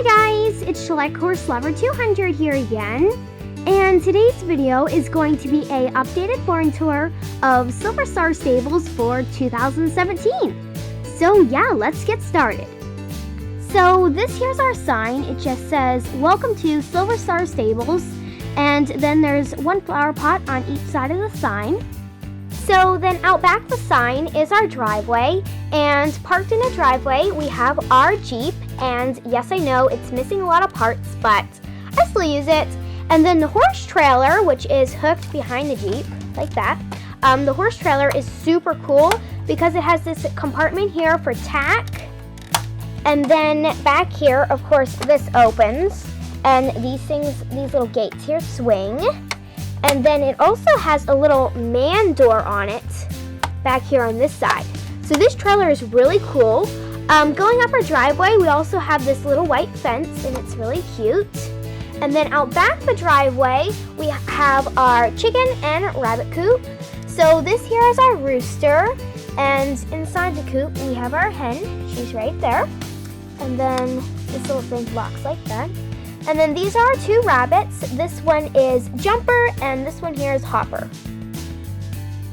Hi guys, it's Schleich Horse Lover 200 here again, and today's video is going to be a updated barn tour of Silver Star Stables for 2017. So yeah, let's get started. So this here's our sign. It just says, "Welcome to Silver Star Stables," and then there's one flower pot on each side of the sign. So then out back the sign is our driveway, and parked in the driveway we have our Jeep, and yes, I know it's missing a lot of parts, but I still use it. And then the horse trailer, which is hooked behind the Jeep, like that. The horse trailer is super cool because it has this compartment here for tack, and then back here, of course, this opens, and these little gates here swing. And then it also has a little man door on it back here on this side. So this trailer is really cool. Going up our driveway, we also have this little white fence, and it's really cute. And then out back the driveway, we have our chicken and rabbit coop. So this here is our rooster, and inside the coop we have our hen. She's right there. And then this little thing locks like that. And then these are our two rabbits. This one is Jumper, and this one here is Hopper.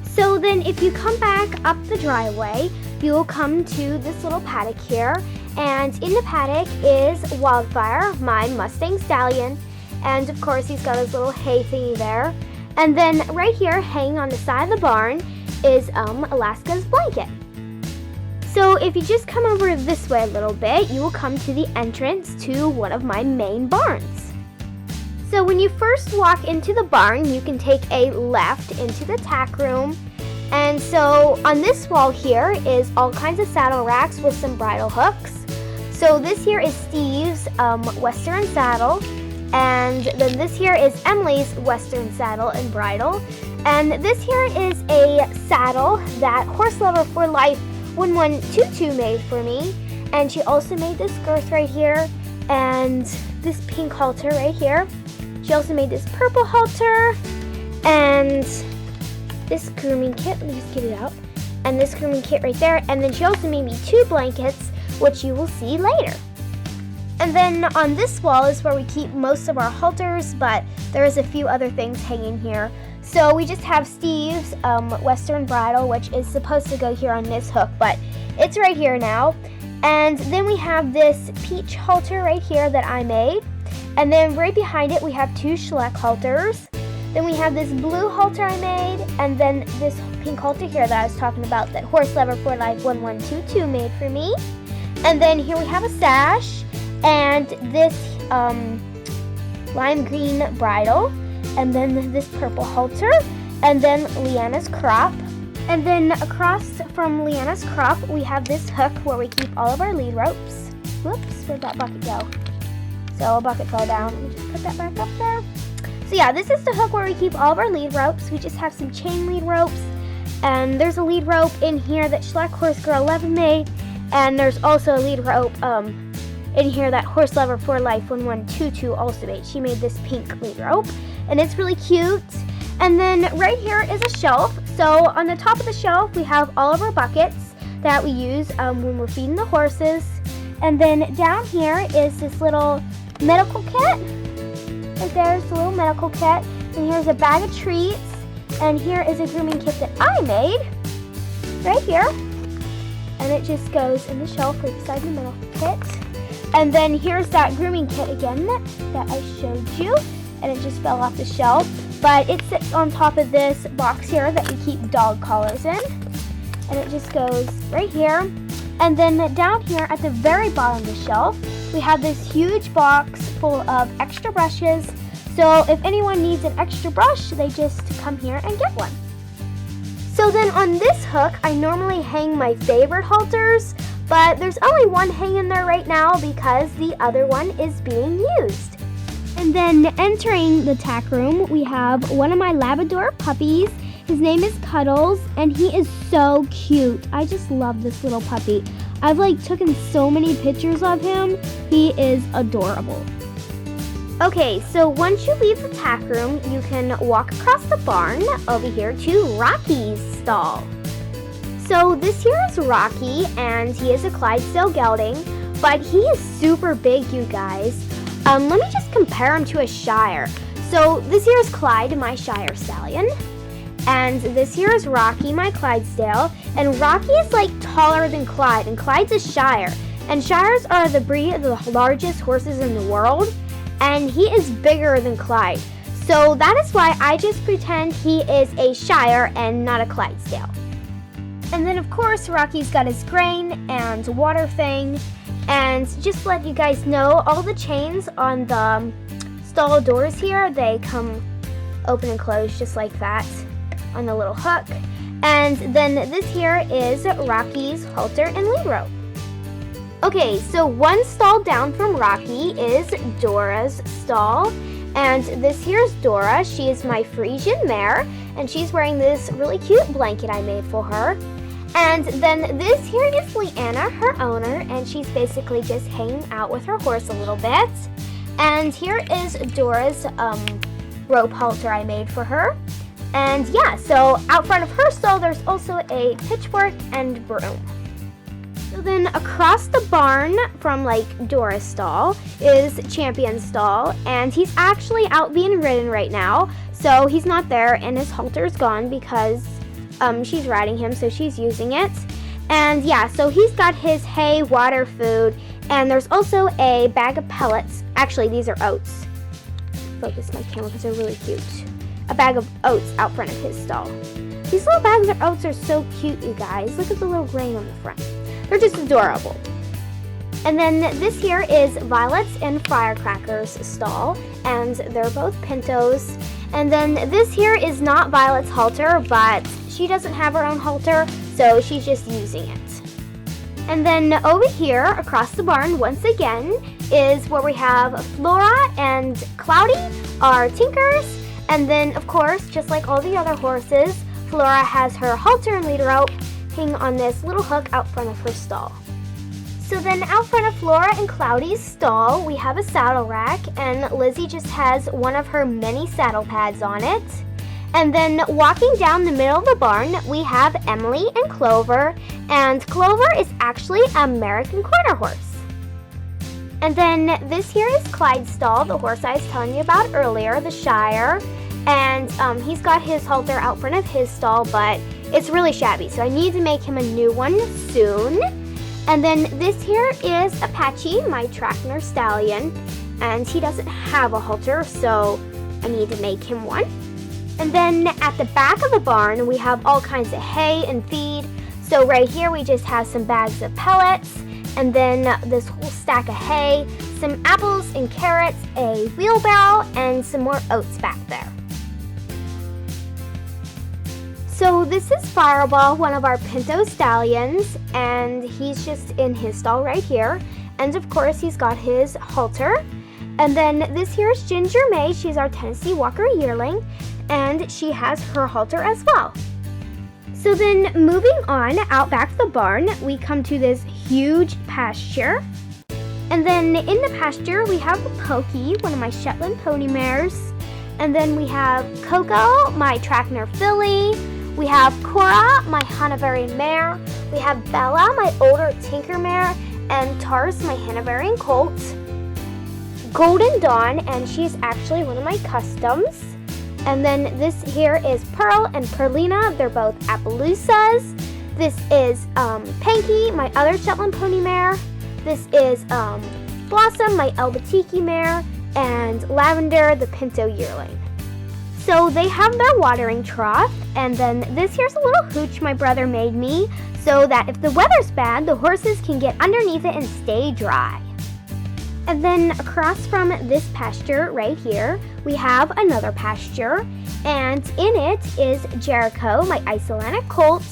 So then if you come back up the driveway, you will come to this little paddock here. And in the paddock is Wildfire, my Mustang Stallion. And of course he's got his little hay thingy there. And then right here, hanging on the side of the barn, is Alaska's Blanket. So if you just come over this way a little bit, you will come to the entrance to one of my main barns. So when you first walk into the barn, you can take a left into the tack room. And so on this wall here is all kinds of saddle racks with some bridle hooks. So this here is Steve's Western saddle. And then this here is Emily's Western saddle and bridle. And this here is a saddle that Horse Lover for Life 1122 made for me, and she also made this girth right here and this pink halter right here. She also made this purple halter and this grooming kit. Let me just get it out. And this grooming kit right there. And then she also made me two blankets, which you will see later. And then on this wall is where we keep most of our halters, but there's a few other things hanging here. So we just have Steve's Western bridle, which is supposed to go here on this hook, but it's right here now. And then we have this peach halter right here that I made. And then right behind it, we have two Schleich halters. Then we have this blue halter I made, and then this pink halter here that I was talking about that Horse Lover for Life 1122 made for me. And then here we have a sash, and this lime green bridle, and then this purple halter, and then Leanna's crop. And then across from Leanna's crop, we have this hook where we keep all of our lead ropes. Whoops, where'd that bucket go? So a bucket fell down. Let me just put that back up there. So yeah, this is the hook where we keep all of our lead ropes. We just have some chain lead ropes, and there's a lead rope in here that Schleich Horse Girl 11 made, and there's also a lead rope in here that Horse Lover for Life 1122 also made. She made this pink lead rope, and it's really cute. And then right here is a shelf. So on the top of the shelf, we have all of our buckets that we use when we're feeding the horses. And then down here is this little medical kit. Right there's the little medical kit. And here's a bag of treats. And here is a grooming kit that I made right here. And it just goes in the shelf right beside the medical kit. And then here's that grooming kit again that I showed you, and it just fell off the shelf. But it sits on top of this box here that we keep dog collars in, and it just goes right here. And then down here at the very bottom of the shelf, we have this huge box full of extra brushes. So if anyone needs an extra brush, they just come here and get one. So then on this hook, I normally hang my favorite halters, but there's only one hanging there right now because the other one is being used. And then entering the tack room, we have one of my Labrador puppies. His name is Cuddles, and he is so cute. I just love this little puppy. I've taken so many pictures of him. He is adorable. Okay, so once you leave the tack room, you can walk across the barn over here to Rocky's stall. So this here is Rocky, and he is a Clydesdale gelding, but he is super big, you guys. Let me just compare him to a Shire. So this here is Clyde, my Shire stallion. And this here is Rocky, my Clydesdale. And Rocky is like taller than Clyde, and Clyde's a Shire. And Shires are the breed of the largest horses in the world. And he is bigger than Clyde. So that is why I just pretend he is a Shire and not a Clydesdale. And then of course Rocky's got his grain and water thing. And just to let you guys know, all the chains on the stall doors here, they come open and close just like that on the little hook. And then this here is Rocky's halter and lead rope. Okay, so one stall down from Rocky is Dora's stall. And this here is Dora. She is my Frisian mare, and she's wearing this really cute blanket I made for her. And then this here is Leanna, her owner, and she's basically just hanging out with her horse a little bit. And here is Dora's rope halter I made for her. And yeah, so out front of her stall, there's also a pitchfork and broom. So then across the barn from like Dora's stall is Champion's stall, and he's actually out being ridden right now. So he's not there, and his halter's gone because she's riding him, so she's using it. And yeah, so he's got his hay, water, food, and there's also a bag of pellets. Actually, these are oats. Focus my camera because they're really cute. A bag of oats out front of his stall. These little bags of oats are so cute, you guys. Look at the little grain on the front. They're just adorable. And then this here is Violet's and Firecracker's stall, and they're both pintos. And then this here is not Violet's halter, but she doesn't have her own halter, so she's just using it. And then over here, across the barn, once again, is where we have Flora and Cloudy, our Tinkers. And then, of course, just like all the other horses, Flora has her halter and lead rope hanging on this little hook out front of her stall. So then out front of Flora and Cloudy's stall, we have a saddle rack, and Lizzie just has one of her many saddle pads on it. And then walking down the middle of the barn, we have Emily and Clover, and Clover is actually an American quarter horse. And then this here is Clyde's stall, the horse I was telling you about earlier, the Shire. And he's got his halter out front of his stall, but it's really shabby, so I need to make him a new one soon. And then this here is Apache, my Trackner stallion, and he doesn't have a halter, so I need to make him one. And then at the back of the barn, we have all kinds of hay and feed. So right here, we just have some bags of pellets, and then this whole stack of hay, some apples and carrots, a wheelbarrow, and some more oats back there. So this is Fireball, one of our pinto stallions, and he's just in his stall right here. And of course, he's got his halter. And then this here is Ginger May. She's our Tennessee Walker yearling, and she has her halter as well. So then moving on out back of the barn, we come to this huge pasture. And then in the pasture, we have Pokey, one of my Shetland pony mares. And then we have Coco, my Trackner filly. We have Cora, my Hanoverian mare. We have Bella, my older Tinker mare. And Tars, my Hanoverian colt. Golden Dawn, and she's actually one of my customs. And then this here is Pearl and Perlina. They're both Appaloosas. This is Panky, my other Shetland pony mare. This is Blossom, my El Batiki mare. And Lavender, the Pinto yearling. So they have their watering trough, and then this here's a little hooch my brother made me so that if the weather's bad, the horses can get underneath it and stay dry. And then across from this pasture right here, we have another pasture, and in it is Jericho, my Icelandic colt,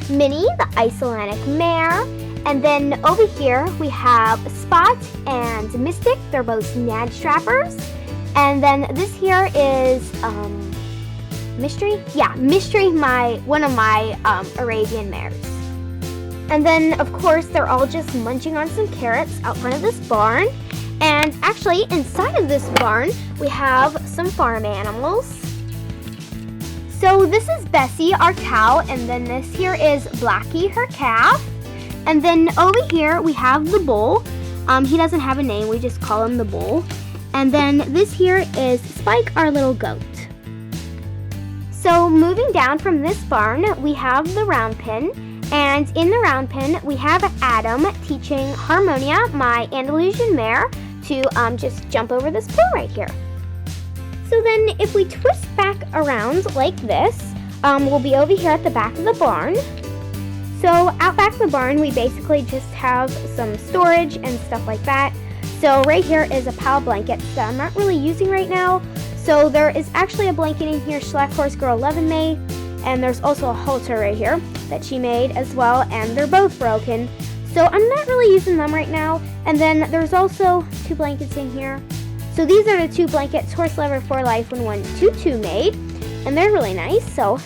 Minnie, the Icelandic mare, and then over here we have Spot and Mystic. They're both Nad Strappers. And then this here is Mystery? Yeah, Mystery, one of my Arabian mares. And then, of course, they're all just munching on some carrots out front of this barn. And actually, inside of this barn, we have some farm animals. So this is Bessie, our cow, and then this here is Blackie, her calf. And then over here, we have the bull. He doesn't have a name, we just call him the bull. And then this here is Spike, our little goat. So moving down from this barn, we have the round pen. And in the round pen, we have Adam teaching Harmonia, my Andalusian mare, to just jump over this pole right here. So then if we twist back around like this, we'll be over here at the back of the barn. So out back of the barn, we basically just have some storage and stuff like that. So right here is a pile of blankets that I'm not really using right now. So there is actually a blanket in here Schleich Horse Girl 11 made, and there's also a halter right here that she made as well, and they're both broken. So I'm not really using them right now. And then there's also 2 blankets in here. So these are the 2 blankets Horse Lover for Life 1122 made, and they're really nice. So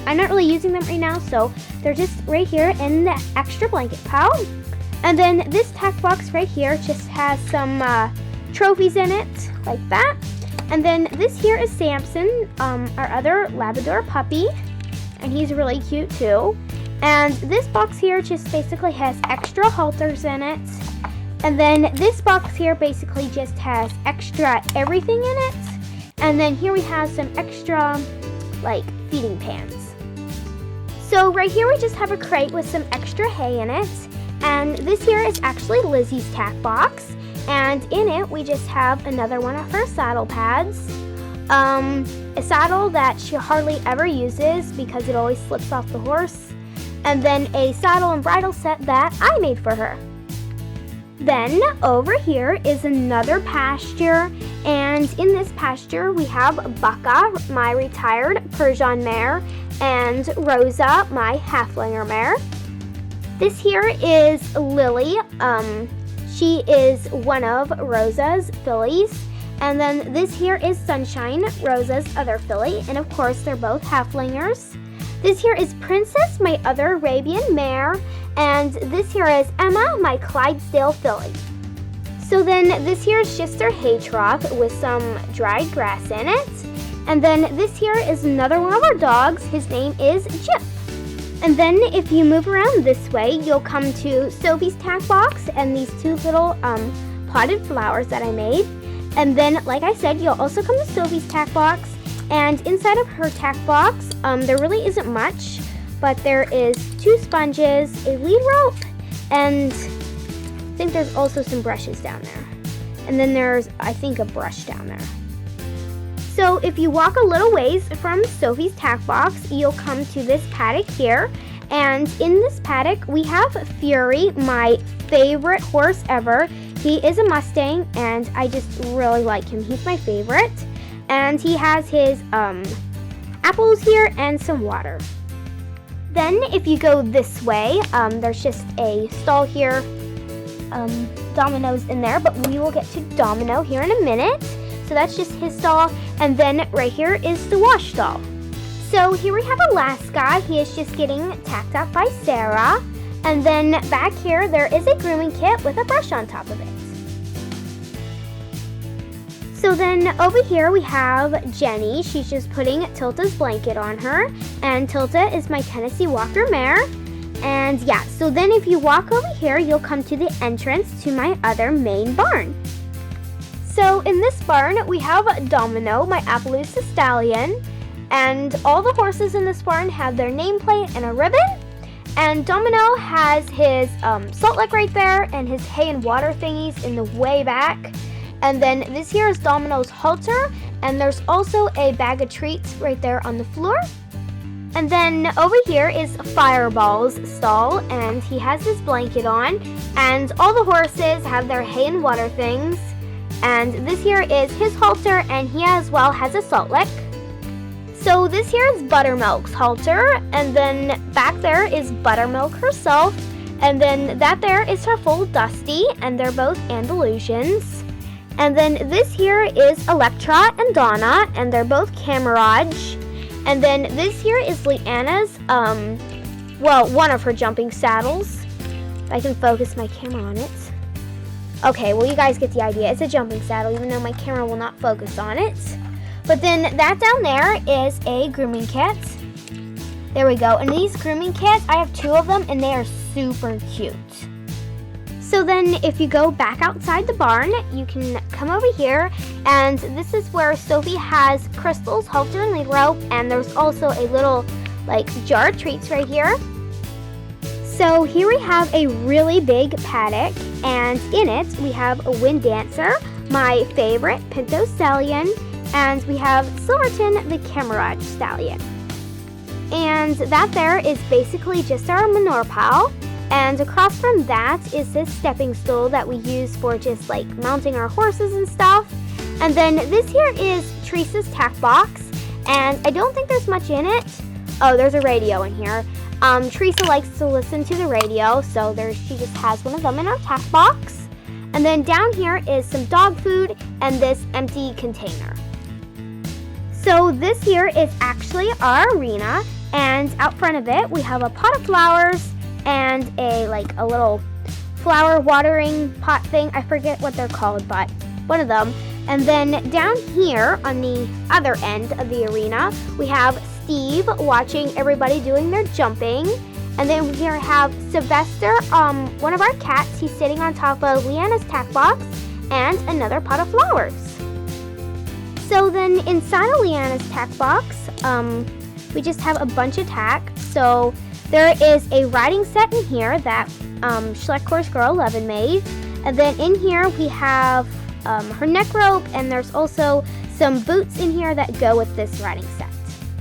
I'm not really using them right now, so they're just right here in the extra blanket pile. And then this tack box right here just has some trophies in it, like that. And then this here is Samson, our other Labrador puppy, and he's really cute too. And this box here just basically has extra halters in it. And then this box here basically just has extra everything in it. And then here we have some extra, like, feeding pans. So right here we just have a crate with some extra hay in it. And this here is actually Lizzie's tack box. And in it we just have another one of her saddle pads. A saddle that she hardly ever uses because it always slips off the horse. And then a saddle and bridle set that I made for her. Then over here is another pasture, and in this pasture we have Bucka, my retired Persian mare, and Rosa, my halflinger mare. This here is Lily. She is one of Rosa's fillies. And then this here is Sunshine, Rosa's other filly, and of course they're both halflingers. This here is Princess, my other Arabian mare, and this here is Emma, my Clydesdale filly. So then this here is just their hay trough with some dried grass in it. And then this here is another one of our dogs. His name is Chip. And then if you move around this way, you'll come to Sophie's tack box and these 2 little potted flowers that I made. And then, like I said, you'll also come to Sophie's tack box. And inside of her tack box, there really isn't much, but there is 2 sponges, a lead rope, and I think there's also some brushes down there. And then there's, I think, a brush down there. So if you walk a little ways from Sophie's tack box, you'll come to this paddock here. And in this paddock, we have Fury, my favorite horse ever. He is a Mustang, and I just really like him. He's my favorite. And he has his apples here and some water. Then if you go this way, there's just a stall here. Domino's in there, but we will get to Domino here in a minute. So that's just his stall. And then right here is the wash stall. So here we have Alaska. He is just getting tacked up by Sarah. And then back here, there is a grooming kit with a brush on top of it. So then over here we have Jenny. She's just putting Tilta's blanket on her. And Tilta is my Tennessee Walker mare. And yeah, so then if you walk over here, you'll come to the entrance to my other main barn. So in this barn, we have Domino, my Appaloosa stallion. And all the horses in this barn have their nameplate and a ribbon. And Domino has his salt lick right there and his hay and water thingies in the way back. And then this here is Domino's halter, and there's also a bag of treats right there on the floor. And then over here is Fireball's stall, and he has his blanket on, and all the horses have their hay and water things. And this here is his halter, and he as well has a salt lick. So this here is Buttermilk's halter, and then back there is Buttermilk herself, and then that there is her foal Dusty, and they're both Andalusians. And then this here is Electra and Donna, and they're both Camarage. And then this here is Leanna's, one of her jumping saddles. I can focus my camera on it. Okay, well you guys get the idea. It's a jumping saddle, even though my camera will not focus on it. But then that down there is a grooming kit. There we go. And these grooming kits, I have 2 of them, and they are super cute. So then if you go back outside the barn, you can come over here, and this is where Sophie has Crystal's halter and lead rope, and there's also a little jar of treats right here. So here we have a really big paddock, and in it we have a wind dancer, my favorite Pinto stallion, and we have Silverton the Camarade stallion. And that there is basically just our manure pile. And across from that is this stepping stool that we use for just mounting our horses and stuff. And then this here is Teresa's tack box, and I don't think there's much in it. Oh, there's a radio in here. Teresa likes to listen to the radio, so she just has one of them in our tack box. And then down here is some dog food and this empty container. So this here is actually our arena, and out front of it we have a pot of flowers and a little flower watering pot thing. I forget what they're called, but one of them. And then down here on the other end of the arena, we have Steve watching everybody doing their jumping. And then we here have Sylvester, one of our cats. He's sitting on top of Leanna's tack box and another pot of flowers. So then inside of Leanna's tack box, we just have a bunch of tack. So there is a riding set in here that Schleich Course Girl 11 made. And then in here we have her neck rope, and there's also some boots in here that go with this riding set.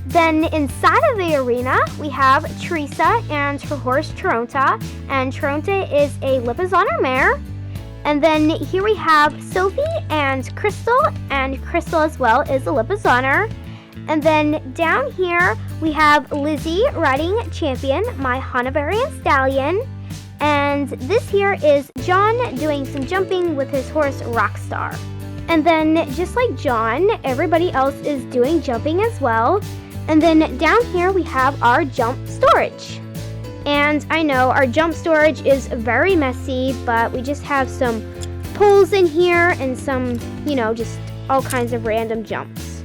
Then inside of the arena, we have Teresa and her horse Toronto, and Toronto is a Lipizzaner mare. And then here we have Sophie and Crystal as well is a Lipizzaner. And then down here, we have Lizzie riding Champion, my Hanoverian stallion. And this here is John doing some jumping with his horse Rockstar. And then just like John, everybody else is doing jumping as well. And then down here, we have our jump storage. And I know our jump storage is very messy, but we just have some poles in here and some, just all kinds of random jumps.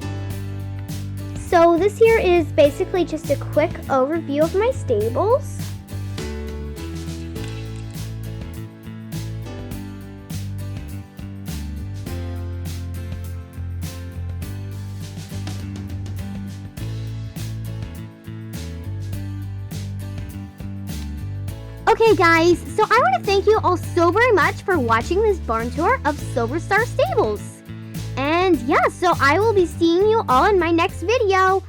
So this here is basically just a quick overview of my stables. Okay guys, so I want to thank you all so very much for watching this barn tour of Silver Star Stables. And yeah, so I will be seeing you all in my next video.